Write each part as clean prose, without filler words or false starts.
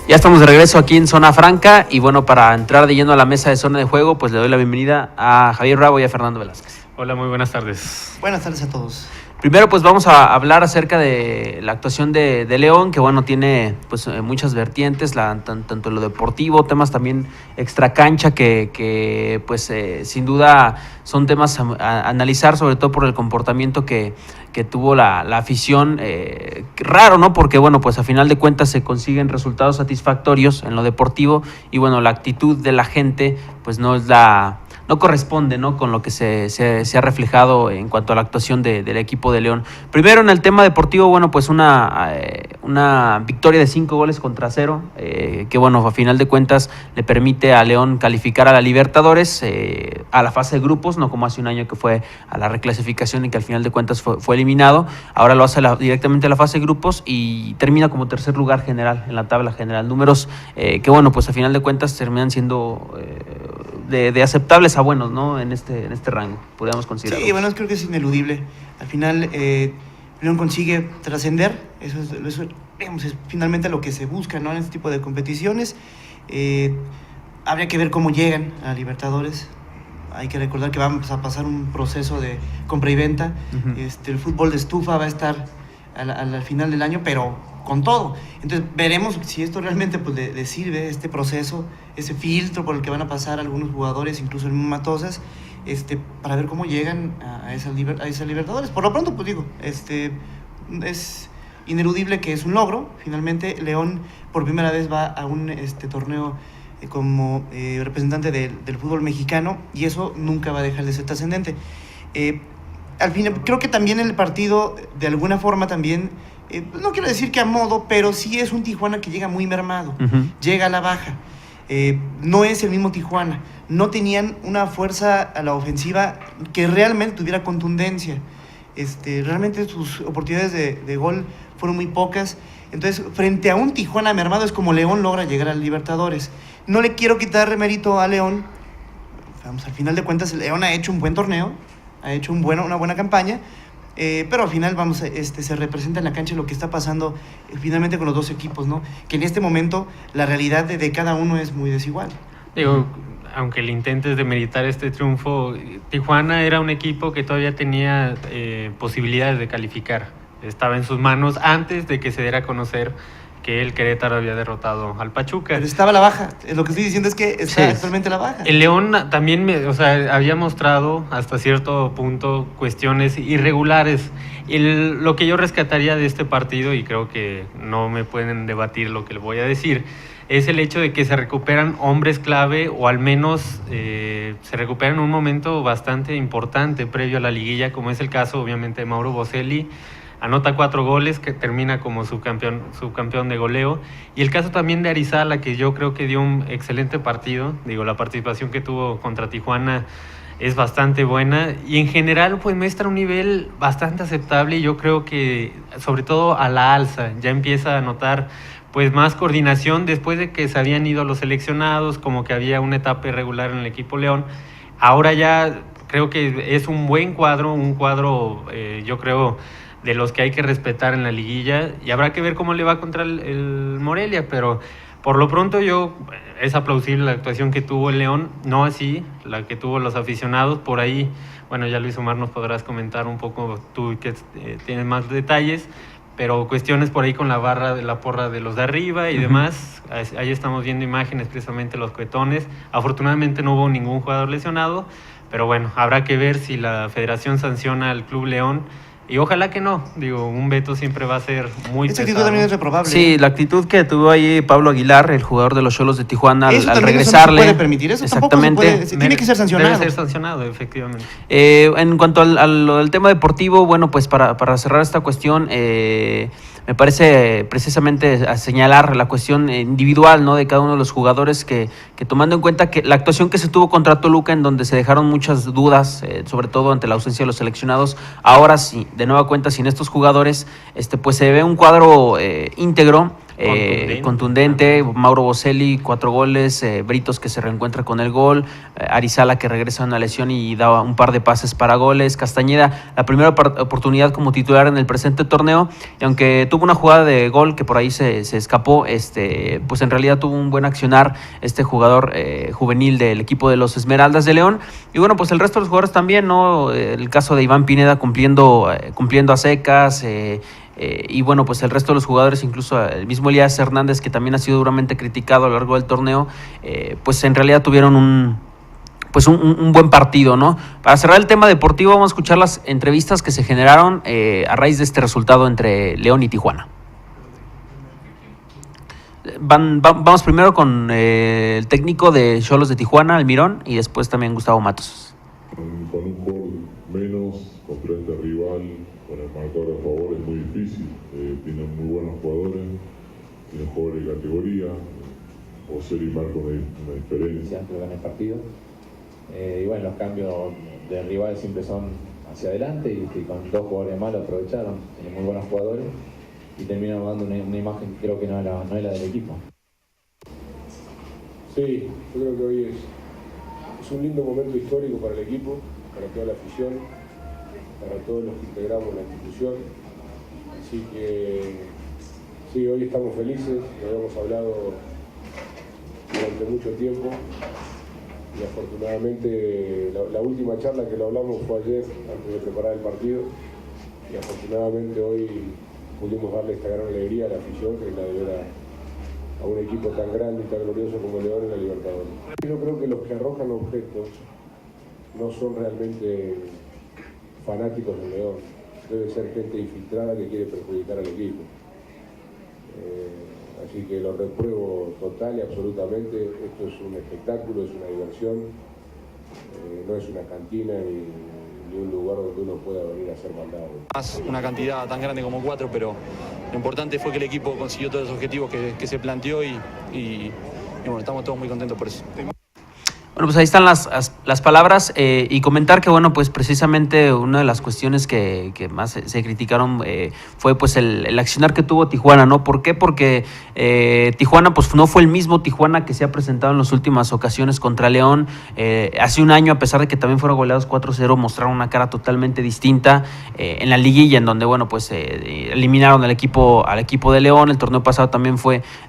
Ya estamos de regreso aquí en Zona Franca y bueno, para entrar de lleno a la mesa de zona de juego, pues le doy la bienvenida a Javier Bravo y a Fernando Velázquez. Hola, muy buenas tardes. Buenas tardes a todos. Primero pues vamos a hablar acerca de la actuación de León, que bueno, tiene pues muchas vertientes, tanto lo deportivo, temas también extracancha que pues sin duda son temas a analizar, sobre todo por el comportamiento que tuvo la afición, raro, ¿no? Porque bueno, pues a final de cuentas se consiguen resultados satisfactorios en lo deportivo y bueno, la actitud de la gente pues no corresponde, ¿no?, con lo que se ha reflejado en cuanto a la actuación del equipo de León. Primero, en el tema deportivo, bueno, pues una victoria de 5-0, que bueno, a final de cuentas le permite a León calificar a la Libertadores, a la fase de grupos, no como hace un año que fue a la reclasificación y que al final de cuentas fue eliminado. Ahora lo hace directamente a la fase de grupos y termina como tercer lugar general en la tabla general. Números que bueno, pues a final de cuentas terminan siendo de aceptables a buenos, ¿no? En este rango, podríamos considerarlo. Sí, bueno, creo que es ineludible. Al final, León consigue trascender, eso es finalmente lo que se busca, ¿no?, en este tipo de competiciones. Habría que ver cómo llegan a Libertadores. Hay que recordar que vamos a pasar un proceso de compra y venta. Uh-huh. El fútbol de estufa va a estar al final del año, pero con todo. Entonces veremos si esto realmente pues, le sirve, este proceso, ese filtro por el que van a pasar algunos jugadores, incluso el mismo Matosas, para ver cómo llegan a esa Libertadores. Por lo pronto, pues digo, es ineludible que es un logro. Finalmente, León por primera vez va a un torneo como representante del fútbol mexicano, y eso nunca va a dejar de ser trascendente. Al final, creo que también el partido, de alguna forma también, no quiero decir que a modo, pero sí es un Tijuana que llega muy mermado, uh-huh. Llega a la baja, no es el mismo Tijuana, no tenían una fuerza a la ofensiva que realmente tuviera contundencia, realmente sus oportunidades de gol fueron muy pocas. Entonces, frente a un Tijuana mermado es como León logra llegar a Libertadores. No le quiero quitar mérito a León, vamos, al final de cuentas León ha hecho un buen torneo, ha hecho una buena campaña, pero al final se representa en la cancha lo que está pasando finalmente con los dos equipos, ¿no? Que en este momento la realidad de cada uno es muy desigual. Digo, aunque le intentes demeritar este triunfo, Tijuana era un equipo que todavía tenía posibilidades de calificar. Estaba en sus manos antes de que se diera a conocer que el Querétaro había derrotado al Pachuca. Pero estaba a la baja. Lo que estoy diciendo es que está actualmente a la baja. El León también había mostrado hasta cierto punto cuestiones irregulares. Lo que yo rescataría de este partido, y creo que no me pueden debatir lo que le voy a decir, es el hecho de que se recuperan hombres clave, o al menos se recuperan en un momento bastante importante previo a la liguilla, como es el caso obviamente de Mauro Boselli. Anota 4 goles, que termina como subcampeón de goleo. Y el caso también de Arizala, que yo creo que dio un excelente partido. Digo, la participación que tuvo contra Tijuana es bastante buena. Y en general, pues muestra un nivel bastante aceptable. Y yo creo que, sobre todo a la alza, ya empieza a notar pues más coordinación después de que se habían ido los seleccionados, como que había una etapa irregular en el equipo León. Ahora ya creo que es un buen cuadro, yo creo, de los que hay que respetar en la liguilla, y habrá que ver cómo le va contra el Morelia, pero por lo pronto es aplausible la actuación que tuvo el León, no así la que tuvo los aficionados. Por ahí, bueno, ya Luis Omar nos podrás comentar un poco, tú que tienes más detalles, pero cuestiones por ahí con la barra de la porra de los de arriba y uh-huh. demás. Ahí estamos viendo imágenes, precisamente los cohetones. Afortunadamente no hubo ningún jugador lesionado, pero bueno, habrá que ver si la federación sanciona al Club León. Y ojalá que no, un veto siempre va a ser muy pesado. Actitud también es reprobable. Sí, la actitud que tuvo ahí Pablo Aguilar, el jugador de los Xolos de Tijuana, al regresarle. Eso no se puede permitir, eso exactamente. Tampoco se puede, tiene que ser sancionado. Debe ser sancionado, efectivamente. En cuanto al tema deportivo, bueno, pues para cerrar esta cuestión, me parece precisamente a señalar la cuestión individual, ¿no?, de cada uno de los jugadores, que tomando en cuenta que la actuación que se tuvo contra Toluca, en donde se dejaron muchas dudas, sobre todo ante la ausencia de los seleccionados, ahora sí, de nueva cuenta sin estos jugadores, pues se ve un cuadro íntegro. contundente. Mauro Boselli, 4 goles, Britos que se reencuentra con el gol, Arizala que regresa a una lesión y da un par de pases para goles, Castañeda, la primera oportunidad como titular en el presente torneo, y aunque tuvo una jugada de gol que por ahí se escapó, pues en realidad tuvo un buen accionar este jugador juvenil del equipo de los Esmeraldas de León. Y bueno, pues el resto de los jugadores también, ¿no? El caso de Iván Pineda cumpliendo a secas, y bueno, pues el resto de los jugadores, incluso el mismo Elías Hernández, que también ha sido duramente criticado a lo largo del torneo, pues en realidad tuvieron un buen partido, ¿no? Para cerrar el tema deportivo, vamos a escuchar las entrevistas que se generaron a raíz de este resultado entre León y Tijuana. Vamos primero con el técnico de Xolos de Tijuana, Almirón, y después también Gustavo Matos. Con un gol menos contra este rival, con el marcador a favor es muy difícil. Tienen muy buenos jugadores, tienen jugadores de categoría. José y Marco una diferencia. Creo que en el partido. Y bueno, los cambios de rivales siempre son hacia adelante y con 2 jugadores malos aprovecharon. Tienen muy buenos jugadores y terminaron dando una imagen que creo que no es la del equipo. Sí, yo creo que hoy es un lindo momento histórico para el equipo, para toda la afición, para todos los que integramos la institución. Así que sí, hoy estamos felices, lo habíamos hablado durante mucho tiempo y afortunadamente la última charla que lo hablamos fue ayer antes de preparar el partido y afortunadamente hoy pudimos darle esta gran alegría a la afición, que es la de ver a un equipo tan grande y tan glorioso como León en la Libertadores. Yo creo que los que arrojan objetos no son realmente fanáticos del León, debe ser gente infiltrada que quiere perjudicar al equipo. Así que lo repruebo total y absolutamente. Esto es un espectáculo, es una diversión, no es una cantina ni un lugar donde uno pueda venir a hacer maldades. Más una cantidad tan grande como 4, pero lo importante fue que el equipo consiguió todos los objetivos que se planteó y bueno, estamos todos muy contentos por eso. Bueno, pues ahí están las palabras, y comentar que, bueno, pues precisamente una de las cuestiones que más se criticaron fue pues el accionar que tuvo Tijuana, ¿no? ¿Por qué? Porque Tijuana pues no fue el mismo Tijuana que se ha presentado en las últimas ocasiones contra León. Hace un año, a pesar de que también fueron goleados 4-0, mostraron una cara totalmente distinta en la liguilla, en donde, bueno, pues eliminaron al equipo de León. El torneo pasado también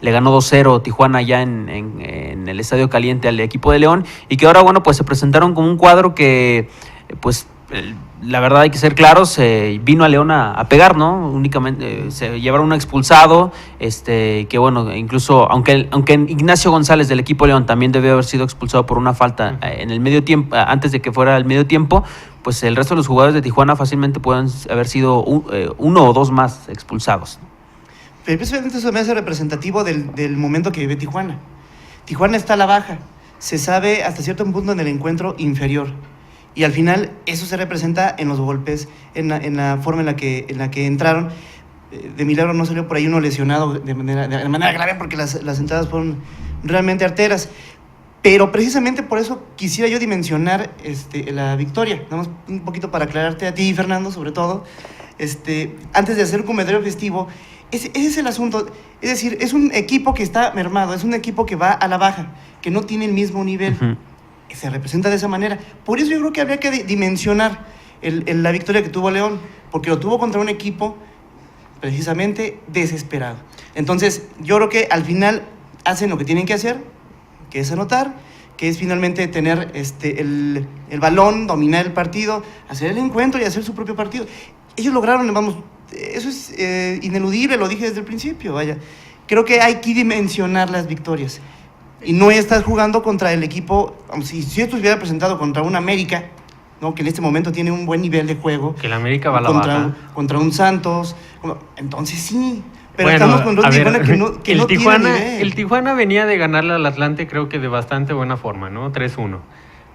le ganó 2-0 Tijuana ya en el Estadio Caliente al equipo de León, y que ahora, bueno, pues se presentaron como un cuadro que, pues, la verdad hay que ser claros, vino a León a pegar, ¿no? Únicamente se llevaron un expulsado, que bueno, incluso, aunque Ignacio González del equipo León también debió haber sido expulsado por una falta en el medio tiempo, antes de que fuera el medio tiempo, pues el resto de los jugadores de Tijuana fácilmente pueden haber sido 1 o 2 más expulsados. Pero precisamente eso me hace representativo del momento que vive Tijuana. Tijuana está a la baja, se sabe hasta cierto punto en el encuentro inferior. Y al final eso se representa en los golpes, en la forma en la que entraron. De milagro no salió por ahí uno lesionado de manera grave, porque las entradas fueron realmente arteras. Pero precisamente por eso quisiera yo dimensionar la victoria. Nada más un poquito para aclararte a ti, Fernando, sobre todo. Antes de hacer un comentario festivo, ese es el asunto. Es decir, es un equipo que está mermado, es un equipo que va a la baja, que no tiene el mismo nivel. Uh-huh. Se representa de esa manera. Por eso yo creo que habría que dimensionar la victoria que tuvo León, porque lo tuvo contra un equipo precisamente desesperado. Entonces, yo creo que al final hacen lo que tienen que hacer, que es anotar, que es finalmente tener el balón, dominar el partido, hacer el encuentro y hacer su propio partido. Ellos lograron, vamos, eso es ineludible, lo dije desde el principio, vaya. Creo que hay que dimensionar las victorias. Y no estás jugando contra el equipo, si esto se hubiera presentado contra un América, ¿no? Que en este momento tiene un buen nivel de juego. Que el América va a la baja. Contra un Santos, entonces sí. Pero bueno, estamos con un Tijuana que no tiene nivel. El Tijuana venía de ganarle al Atlante, creo que de bastante buena forma, ¿no? 3-1.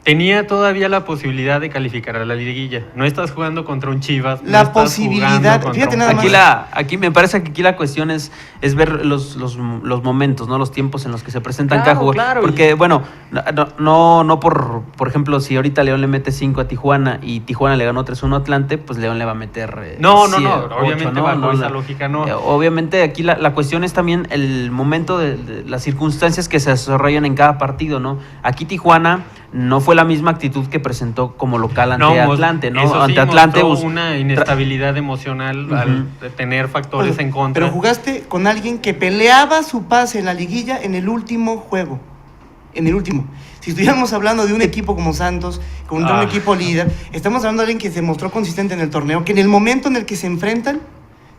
tenía todavía la posibilidad de calificar a la liguilla. No estás jugando contra un Chivas. La no estás posibilidad, jugando contra fíjate un- nada más. Aquí me parece que aquí la cuestión es ver los momentos, ¿no? Los tiempos en los que se presentan cada Claro, jugador. claro, Porque, bueno, no por ejemplo, si ahorita León le mete 5 a Tijuana y Tijuana le ganó 3-1 a Atlante, pues León le va a meter No, ocho, obviamente bajo esa lógica no. Obviamente aquí la cuestión es también el momento de las circunstancias que se desarrollan en cada partido, ¿no? Aquí Tijuana no fue la misma actitud que presentó como local ante Atlante, ¿no? Eso sí, Ante Atlante mostró una inestabilidad emocional al tener factores en contra. Pero jugaste con alguien que peleaba su pase en la liguilla en el último juego. En el último. Si estuviéramos hablando de un equipo como Santos, contra un equipo líder, estamos hablando de alguien que se mostró consistente en el torneo, que en el momento en el que se enfrentan,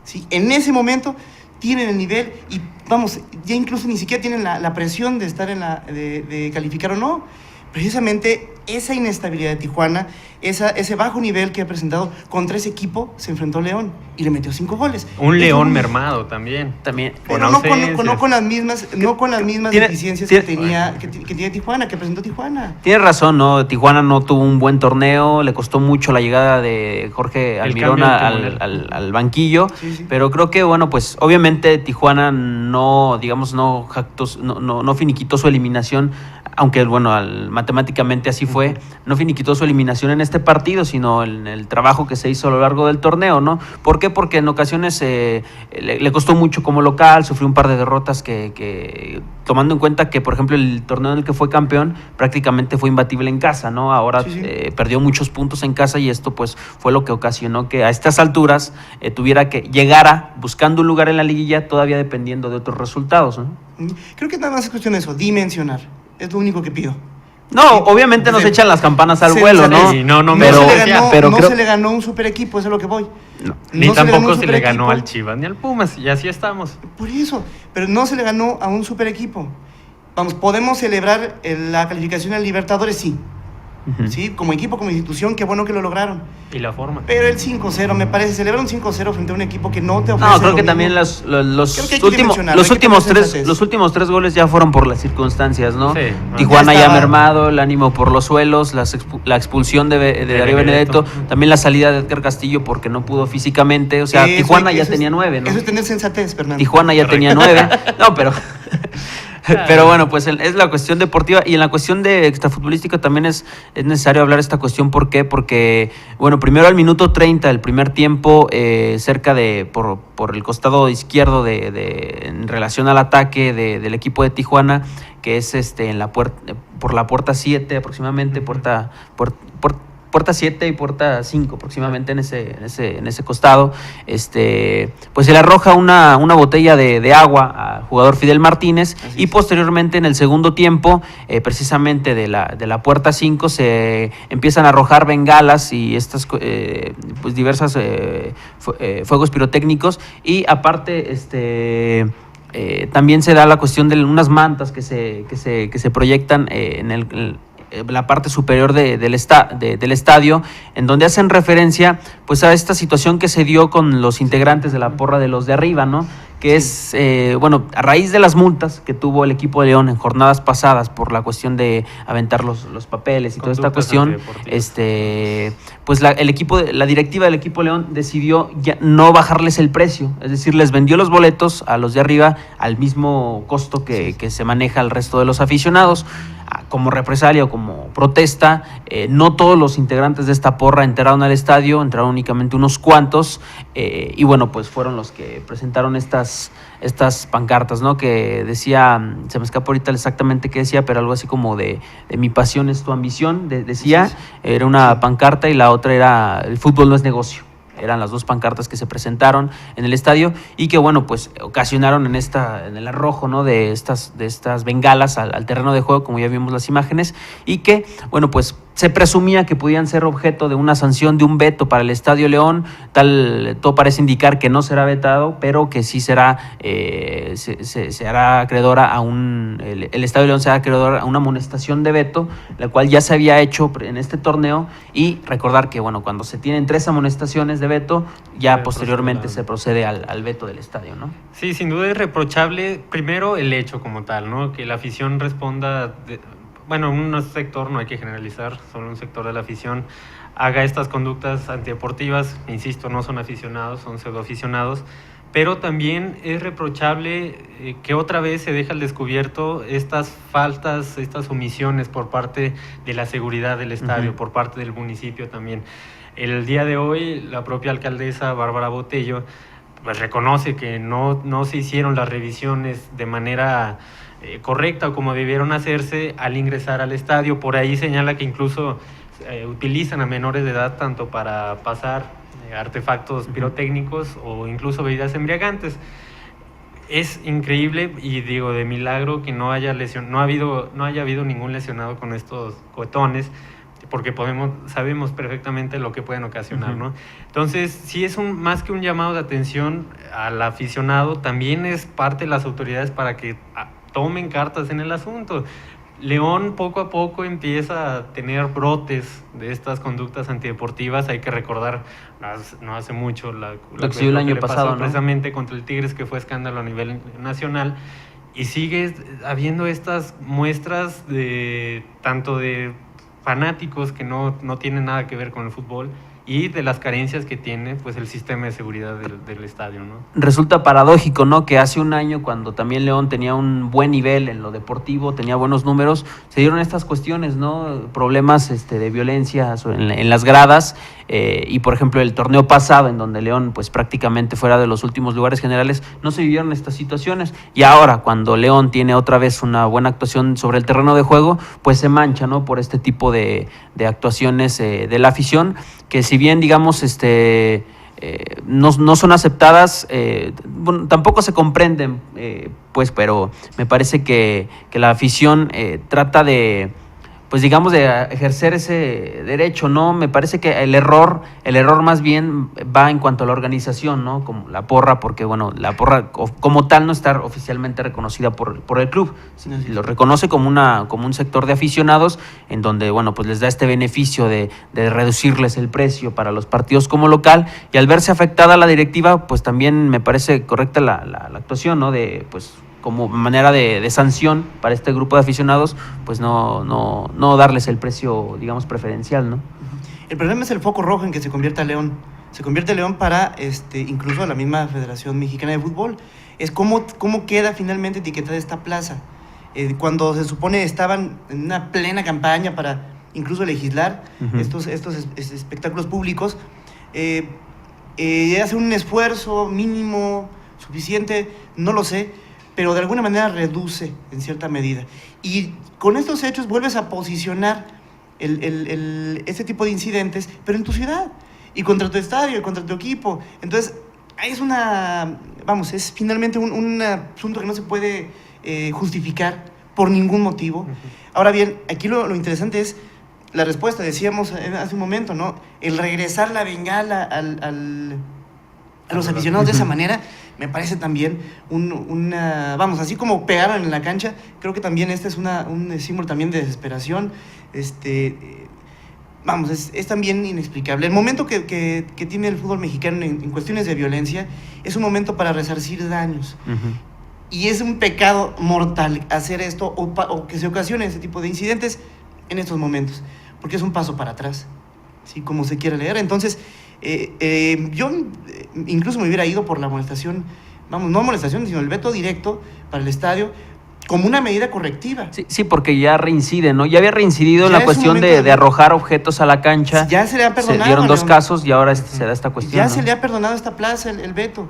¿sí? En ese momento tienen el nivel y vamos, ya incluso ni siquiera tienen la presión de estar de calificar o no. Precisamente esa inestabilidad de Tijuana, ese bajo nivel que ha presentado contra ese equipo, se enfrentó León y le metió 5 goles. Un Eso León no- mermado también. Pero no con las mismas Tiene- deficiencias tiene- que tiene Tijuana, que presentó Tijuana. Tienes razón, ¿no? Tijuana no tuvo un buen torneo, le costó mucho la llegada de Jorge Almirón cambio del timonel. al banquillo, Sí. pero creo que, bueno, pues obviamente Tijuana no finiquitó su eliminación, aunque, bueno, matemáticamente así fue, no finiquitó su eliminación en este partido, sino en el trabajo que se hizo a lo largo del torneo, ¿no? ¿Por qué? Porque en ocasiones le costó mucho como local, sufrió un par de derrotas que tomando en cuenta que, por ejemplo, el torneo en el que fue campeón prácticamente fue imbatible en casa, ¿no? Ahora Sí. perdió muchos puntos en casa y esto pues fue lo que ocasionó que a estas alturas llegara buscando un lugar en la liguilla, todavía dependiendo de otros resultados, ¿no? Creo que nada más es cuestión de eso, dimensionar. Es lo único que pido. No, Sí, obviamente nos se- echan las campanas al se- vuelo, se- ¿no? Sí, no No me pero, se le ganó, pero no creo- se le ganó un super equipo, eso es lo que voy. Ni No tampoco un se le ganó superequipo. al Chivas ni al Pumas, y así estamos. Por eso, pero no se le ganó a un super equipo. Vamos, podemos celebrar la calificación al Libertadores, sí. Ujú. Sí, como equipo, como institución, qué bueno que lo lograron. Y la forma. Pero el 5-0, me parece, celebrar un 5-0 frente a un equipo que no te ofrece. No, creo lo que mismo. también Creo que hay que últimos, dimensionarlo, hay que tener los últimos tres goles ya fueron por las circunstancias, ¿no? Sí. Tijuana Ya ya estaba. mermado, el ánimo por los suelos, la expulsión de Darío Benedetto. Benedetto, también la salida de Edgar Castillo porque no pudo físicamente, o sea, Eso- Tijuana ya eso es- tenía 9, ¿no? Eso es tener sensatez, Fernando. Tijuana ya tenía 9. No, pero pero bueno, pues es la cuestión deportiva y en la cuestión de extrafutbolística también es necesario hablar esta cuestión. ¿Por qué? Porque, bueno, primero al minuto 30 del primer tiempo, cerca de, por el costado izquierdo en relación al ataque del equipo de Tijuana, que es en la por la puerta 7 aproximadamente, puerta 7 y puerta 5 aproximadamente en ese costado, pues se le arroja una botella de agua al jugador Fidel Martínez. Así Y es. posteriormente en el segundo tiempo, precisamente de la puerta 5, se empiezan a arrojar bengalas y estas pues diversas fuegos pirotécnicos y aparte también se da la cuestión de unas mantas que se proyectan en la parte superior del estadio, en donde hacen referencia pues a esta situación que se dio con los integrantes de la porra de los de arriba, ¿no? Que es, bueno, a raíz de las multas que tuvo el equipo de León en jornadas pasadas por la cuestión de aventar los papeles y toda esta Conductas cuestión, antideportivas. pues la directiva del equipo de León decidió ya no bajarles el precio, es decir, les vendió los boletos a los de arriba al mismo costo que se maneja al resto de los aficionados. Como represalia o como protesta, no todos los integrantes de esta porra entraron al estadio, entraron únicamente unos cuantos, y bueno, pues fueron los que presentaron estas pancartas, ¿no? Que decía, se me escapa ahorita exactamente qué decía, pero algo así como de mi pasión es tu ambición, decía, era una pancarta y la otra era el fútbol no es negocio. Eran las dos pancartas que se presentaron en el estadio y que, bueno, pues ocasionaron en el arrojo, ¿no? de estas bengalas al terreno de juego, como ya vimos las imágenes, y que, bueno, pues se presumía que podían ser objeto de una sanción, de un veto para el Estadio León. Todo parece indicar que no será vetado, pero que sí será, se hará acreedora el Estadio León será acreedor a una amonestación de veto, la cual ya se había hecho en este torneo, y recordar que, bueno, cuando se tienen 3 amonestaciones de veto, ya posteriormente se procede al veto del estadio, ¿no? Sí, sin duda es reprochable, primero el hecho como tal, ¿no? Que la afición responda bueno, un sector, no hay que generalizar, solo un sector de la afición, haga estas conductas antideportivas. Insisto, no son aficionados, son pseudoaficionados, pero también es reprochable que otra vez se deja al descubierto estas faltas, estas omisiones por parte de la seguridad del estadio, por parte del municipio también. El día de hoy, la propia alcaldesa Bárbara Botello pues reconoce que no se hicieron las revisiones de manera correcta o como debieron hacerse al ingresar al estadio. Por ahí señala que incluso utilizan a menores de edad tanto para pasar artefactos pirotécnicos o incluso bebidas embriagantes. Es increíble y digo, de milagro que no haya habido ningún lesionado con estos cohetones, porque sabemos perfectamente lo que pueden ocasionar, ¿no? Entonces, sí es más que un llamado de atención al aficionado, también es parte de las autoridades para que tomen cartas en el asunto. León poco a poco empieza a tener brotes de estas conductas antideportivas. Hay que recordar, no hace mucho, lo que el año pasado, ¿no? Precisamente contra el Tigres, que fue escándalo a nivel nacional, y sigue habiendo estas muestras tanto de fanáticos que no tienen nada que ver con el fútbol y de las carencias que tiene pues el sistema de seguridad del estadio, ¿no? Resulta paradójico, ¿no?, que hace un año, cuando también León tenía un buen nivel en lo deportivo, tenía buenos números, se dieron estas cuestiones, ¿no?, problemas de violencia en las gradas, y por ejemplo el torneo pasado, en donde León pues prácticamente fuera de los últimos lugares generales, no se vivieron estas situaciones, y ahora cuando León tiene otra vez una buena actuación sobre el terreno de juego, pues se mancha, ¿no?, por este tipo de actuaciones de la afición, que si bien digamos no son aceptadas, bueno, tampoco se comprenden, pues, pero me parece que la afición trata de, pues digamos, de ejercer ese derecho, ¿no? Me parece que el error más bien va en cuanto a la organización, ¿no? Como la porra, porque bueno, la porra como tal no está oficialmente reconocida por el club, lo reconoce como un sector de aficionados, en donde bueno, pues les da este beneficio de reducirles el precio para los partidos como local, y al verse afectada la directiva, pues también me parece correcta la actuación, ¿no? De pues como manera de sanción para este grupo de aficionados, pues no darles el precio, digamos, preferencial, ¿no? El problema es el foco rojo en que se convierte León. Se convierte León para incluso la misma Federación Mexicana de Fútbol. Es cómo queda finalmente etiquetada esta plaza. Cuando se supone estaban en una plena campaña para incluso legislar estos espectáculos públicos, hace un esfuerzo mínimo, suficiente, no lo sé, pero de alguna manera reduce en cierta medida. Y con estos hechos vuelves a posicionar este tipo de incidentes, pero en tu ciudad, y contra tu estadio, y contra tu equipo. Entonces, es finalmente un asunto que no se puede justificar por ningún motivo. Ahora bien, aquí lo interesante es la respuesta. Decíamos hace un momento, ¿no?, el regresar la bengala a los aficionados de esa manera. Me parece también así como pegaron en la cancha, creo que también este es un símbolo también de desesperación. Es también inexplicable. El momento que tiene el fútbol mexicano en cuestiones de violencia es un momento para resarcir daños. Y es un pecado mortal hacer esto o que se ocasione ese tipo de incidentes en estos momentos, porque es un paso para atrás, ¿sí?, como se quiere leer. Entonces, yo incluso me hubiera ido por la amonestación, no amonestación, sino el veto directo para el estadio, como una medida correctiva. Sí, porque ya reincide, ¿no? Ya había reincidido en la cuestión de arrojar objetos a la cancha. Ya se le ha perdonado. Se dieron dos casos y ahora se da esta cuestión. Ya, ¿no?, se le ha perdonado a esta plaza el veto.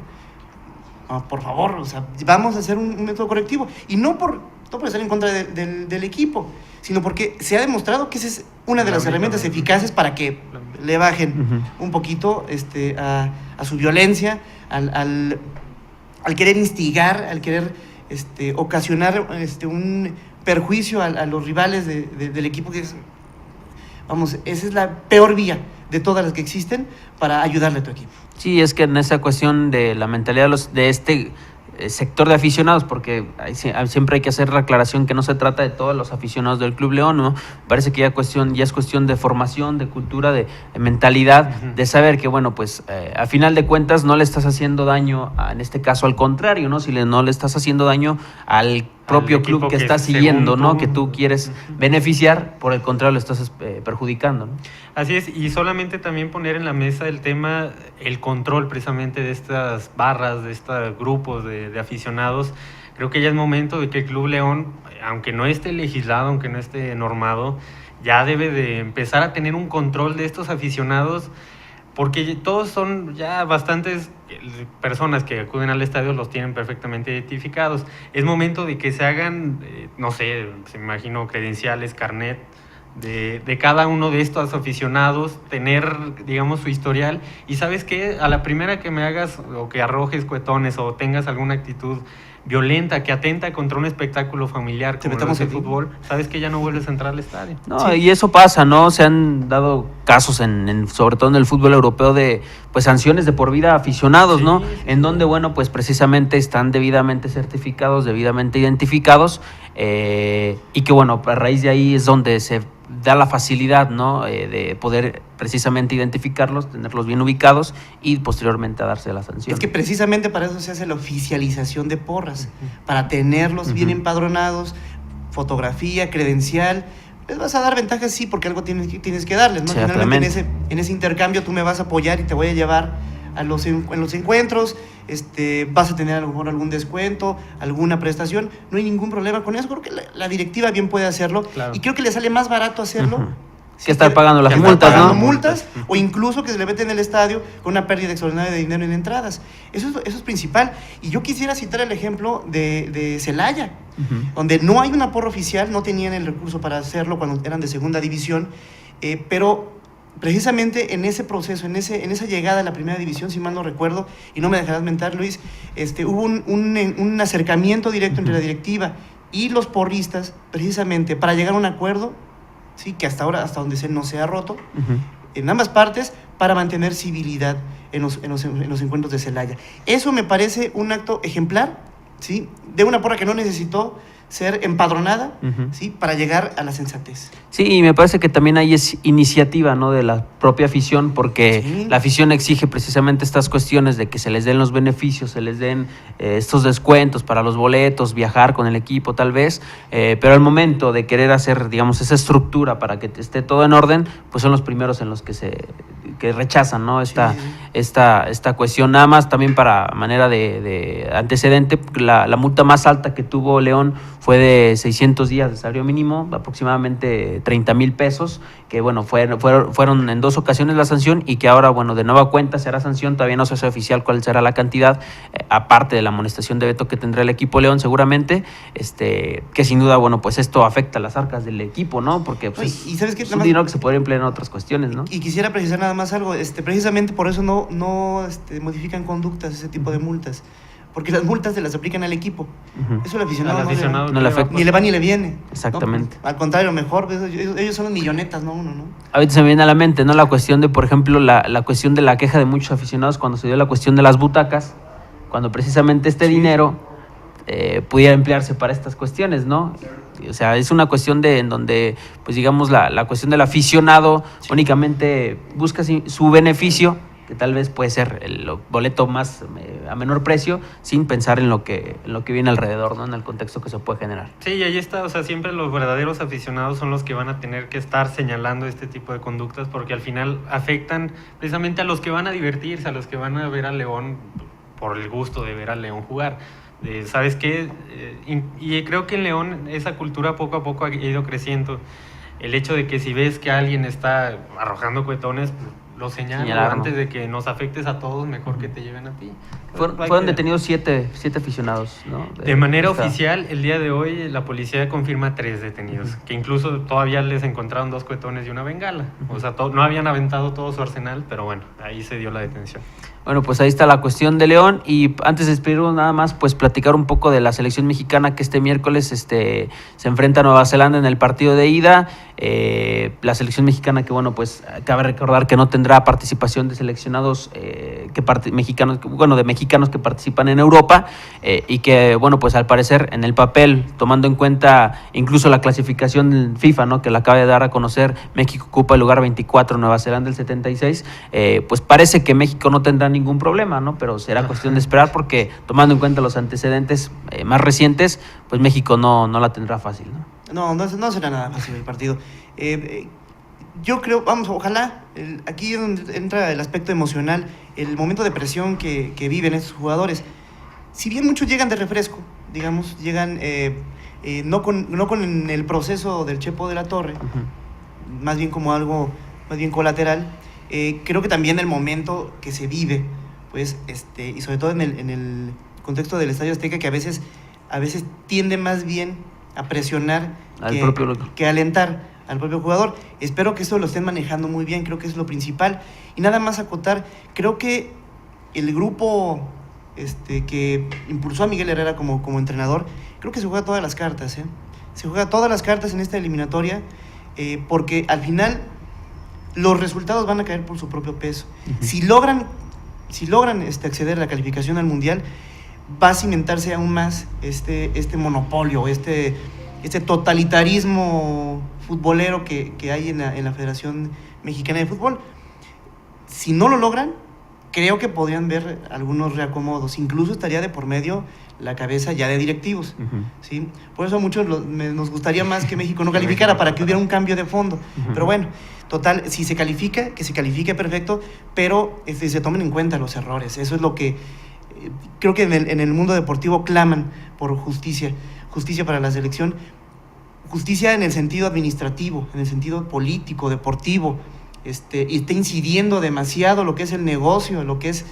No, por favor, vamos a hacer un método correctivo. Y no por estar en contra del equipo, sino porque se ha demostrado que esa es una de las herramientas eficaces para que le bajen un poquito a su violencia, al querer instigar, al querer ocasionar un perjuicio a los rivales del equipo, que esa es la peor vía de todas las que existen para ayudarle a tu equipo. Sí, es que en esa cuestión de la mentalidad de este sector de aficionados, porque siempre hay que hacer la aclaración que no se trata de todos los aficionados del Club León, ¿no? Parece que ya es cuestión de formación, de cultura, de mentalidad, de saber que, bueno, pues a final de cuentas no le estás haciendo daño, en este caso al contrario, ¿no? Si no le estás haciendo daño al propio equipo club que estás según siguiendo, ¿no? tú. Que tú quieres beneficiar, por el contrario lo estás perjudicando, ¿no? Así es, y solamente también poner en la mesa el tema, el control precisamente de estas barras, de estos grupos de aficionados. Creo que ya es momento de que el Club León, aunque no esté legislado, aunque no esté normado, ya debe de empezar a tener un control de estos aficionados, porque todos son ya bastantes personas que acuden al estadio, los tienen perfectamente identificados. Es momento de que se hagan, no sé, se me imagino credenciales, carnet, de cada uno de estos aficionados, tener, digamos, su historial. Y ¿sabes qué? A la primera que me hagas o que arrojes cuetones o tengas alguna actitud violenta que atenta contra un espectáculo familiar como lo es el fútbol, sabes que ya no vuelves a entrar al estadio. No, sí. Y eso pasa, ¿no? Se han dado casos sobre todo en el fútbol europeo de pues sanciones de por vida a aficionados, sí, ¿no? Sí. En donde, bueno, pues precisamente están debidamente certificados, debidamente identificados, y que, bueno, a raíz de ahí es donde se da la facilidad, ¿no? De poder precisamente identificarlos, tenerlos bien ubicados y posteriormente a darse la sanción. Es que precisamente para eso se hace la oficialización de porras, para tenerlos bien empadronados, fotografía, credencial. Les vas a dar ventajas, sí, porque algo tienes que darles, ¿no? Finalmente en ese intercambio tú me vas a apoyar y te voy a llevar en los encuentros, vas a tener a lo mejor algún descuento, alguna prestación, no hay ningún problema con eso, creo que la directiva bien puede hacerlo, claro. Y creo que le sale más barato hacerlo que estar pagando las multas, ¿no? Multas, o incluso que se le mete en el estadio con una pérdida extraordinaria de dinero en entradas. Eso es principal. Y yo quisiera citar el ejemplo de Celaya, donde no hay una porra oficial, no tenían el recurso para hacerlo cuando eran de segunda división, pero precisamente en ese proceso, en esa llegada a la primera división, si mal no recuerdo, y no me dejarás mentir, Luis, hubo un acercamiento directo entre la directiva y los porristas, precisamente para llegar a un acuerdo, sí, que hasta ahora, hasta donde no se ha roto, en ambas partes, para mantener civilidad en los encuentros de Celaya. Eso me parece un acto ejemplar, ¿sí?, de una porra que no necesitó ser empadronada, ¿sí?, para llegar a la sensatez. Sí, y me parece que también ahí es iniciativa, ¿no?, de la propia afición, porque sí, la afición exige precisamente estas cuestiones de que se les den los beneficios, se les den estos descuentos para los boletos, viajar con el equipo tal vez, pero al momento de querer hacer, digamos, esa estructura para que esté todo en orden, pues son los primeros en los que rechazan, ¿no?, esta cuestión. Nada más también para manera de antecedente, la multa más alta que tuvo León fue de 600 días de salario mínimo, aproximadamente 30,000 pesos, que bueno, fueron en 2 ocasiones la sanción, y que ahora, bueno, de nueva cuenta será sanción. Todavía no se hace oficial cuál será la cantidad, aparte de la amonestación de veto que tendrá el equipo León seguramente, que sin duda, bueno, pues esto afecta a las arcas del equipo, ¿no? Porque pues, ¿y sabes qué? Es un dinero que se podría emplear en otras cuestiones, ¿no? Y quisiera precisar nada más algo, precisamente por eso no modifican conductas ese tipo de multas, porque las multas se las aplican al equipo. Eso el aficionado no le afecta. Ni le va ni le viene. Exactamente. ¿No? Al contrario, mejor, ellos son los millonetas, no uno, ¿no? Ahorita se me viene a la mente, ¿no?, la cuestión de, por ejemplo, la cuestión de la queja de muchos aficionados cuando se dio la cuestión de las butacas, cuando precisamente dinero pudiera emplearse para estas cuestiones, ¿no? O sea, es una cuestión en donde, pues digamos, la cuestión del aficionado únicamente busca su beneficio, que tal vez puede ser el boleto más a menor precio, sin pensar en lo que viene alrededor, ¿no?, en el contexto que se puede generar. Sí, y ahí está, o sea, siempre los verdaderos aficionados son los que van a tener que estar señalando este tipo de conductas, porque al final afectan precisamente a los que van a divertirse, a los que van a ver a León por el gusto de ver a León jugar. ¿Sabes qué? Y creo que en León esa cultura poco a poco ha ido creciendo. El hecho de que si ves que alguien está arrojando cuetones, lo señalan antes de que nos afectes a todos, mejor que te lleven a ti. Fueron detenidos 7 aficionados, ¿no? De manera oficial, el día de hoy la policía confirma 3 detenidos, que incluso todavía les encontraron 2 cuetones y una bengala. O sea, no habían aventado todo su arsenal, pero bueno, ahí se dio la detención. Bueno, pues ahí está la cuestión de León, y antes de despedirnos nada más, pues platicar un poco de la selección mexicana que este miércoles se enfrenta a Nueva Zelanda en el partido de ida. La selección mexicana que, bueno, pues cabe recordar que no tendrá participación de seleccionados mexicanos que participan en Europa, y que, bueno, pues al parecer en el papel, tomando en cuenta incluso la clasificación FIFA, ¿no?, que la acaba de dar a conocer, México ocupa el lugar 24, Nueva Zelanda el 76, pues parece que México no tendrá ningún problema, ¿no? Pero será cuestión de esperar porque tomando en cuenta los antecedentes más recientes, pues México no la tendrá fácil, ¿no? No será nada fácil el partido. Yo creo, vamos, ojalá, aquí es donde entra el aspecto emocional, el momento de presión que viven estos jugadores. Si bien muchos llegan de refresco, digamos, llegan no con el proceso del Chepo de la Torre, más bien como algo más bien colateral, creo que también el momento que se vive, pues, y sobre todo en el contexto del Estadio Azteca, que a veces tiende más bien a presionar que a alentar al propio jugador. Espero que eso lo estén manejando muy bien, creo que es lo principal. Y nada más acotar, creo que el grupo que impulsó a Miguel Herrera como entrenador, creo que se juega todas las cartas, se juega todas las cartas en esta eliminatoria, porque al final los resultados van a caer por su propio peso. Si logran acceder a la calificación al Mundial, va a cimentarse aún más este monopolio, este totalitarismo futbolero que hay en la Federación Mexicana de Fútbol. Si no lo logran, creo que podrían ver algunos reacomodos. Incluso estaría de por medio la cabeza ya de directivos. ¿Sí? Por eso a muchos nos gustaría más que México no calificara para que hubiera un cambio de fondo. Pero bueno, total, si se califica, que se califique perfecto, pero se tomen en cuenta los errores. Eso es lo que creo que en el mundo deportivo claman por justicia para la selección. Justicia en el sentido administrativo, en el sentido político, deportivo, y está incidiendo demasiado lo que es el negocio, lo que es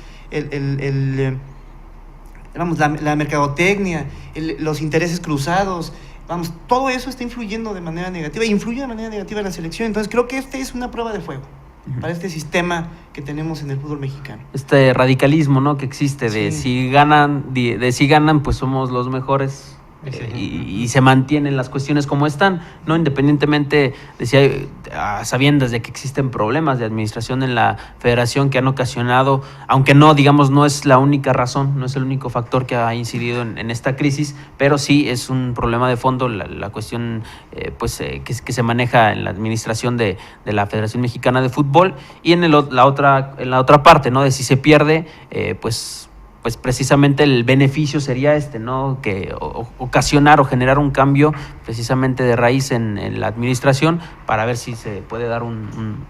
la mercadotecnia, los intereses cruzados, todo eso está influyendo de manera negativa, influye de manera negativa en la selección. Entonces creo que es una prueba de fuego para este sistema que tenemos en el fútbol mexicano. Este radicalismo, ¿no?, que existe de si ganan, pues somos los mejores. Y se mantienen las cuestiones como están, ¿no? Independientemente de si hay, sabiendas de que existen problemas de administración en la federación que han ocasionado, aunque no, digamos, no es la única razón, no es el único factor que ha incidido en esta crisis, pero sí es un problema de fondo la cuestión que se maneja en la administración de la Federación Mexicana de Fútbol, y en la otra parte, ¿no?, de si se pierde, pues precisamente el beneficio sería ¿no?, que ocasionar o generar un cambio precisamente de raíz en la administración para ver si se puede dar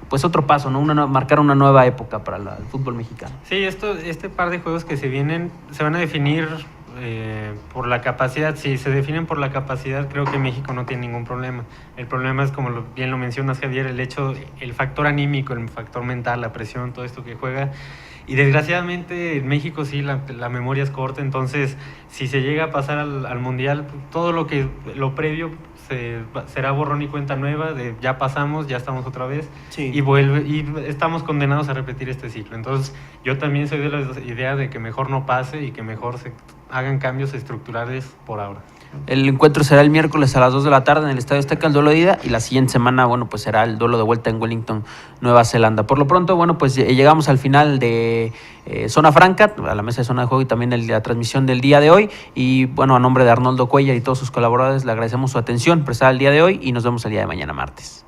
otro paso, ¿no?, marcar una nueva época para el fútbol mexicano. Sí, este par de juegos que se vienen se van a definir por la capacidad. Si se definen por la capacidad, creo que México no tiene ningún problema. El problema es, como bien lo mencionas, Javier, el factor anímico, el factor mental, la presión, todo esto que juega. Y desgraciadamente en México sí la memoria es corta, entonces si se llega a pasar al Mundial, todo lo previo será borrón y cuenta nueva, de ya pasamos, ya estamos otra vez, sí. y estamos condenados a repetir este ciclo. Entonces yo también soy de la idea de que mejor no pase y que mejor se hagan cambios estructurales por ahora. El encuentro será el miércoles a las 2 de la tarde en el Estadio Azteca, el duelo de ida, y la siguiente semana, pues será el duelo de vuelta en Wellington, Nueva Zelanda. Por lo pronto, pues llegamos al final de Zona Franca, a la mesa de Zona de Juego y también la transmisión del día de hoy. Y a nombre de Arnoldo Cuellar y todos sus colaboradores, le agradecemos su atención prestada el día de hoy y nos vemos el día de mañana martes.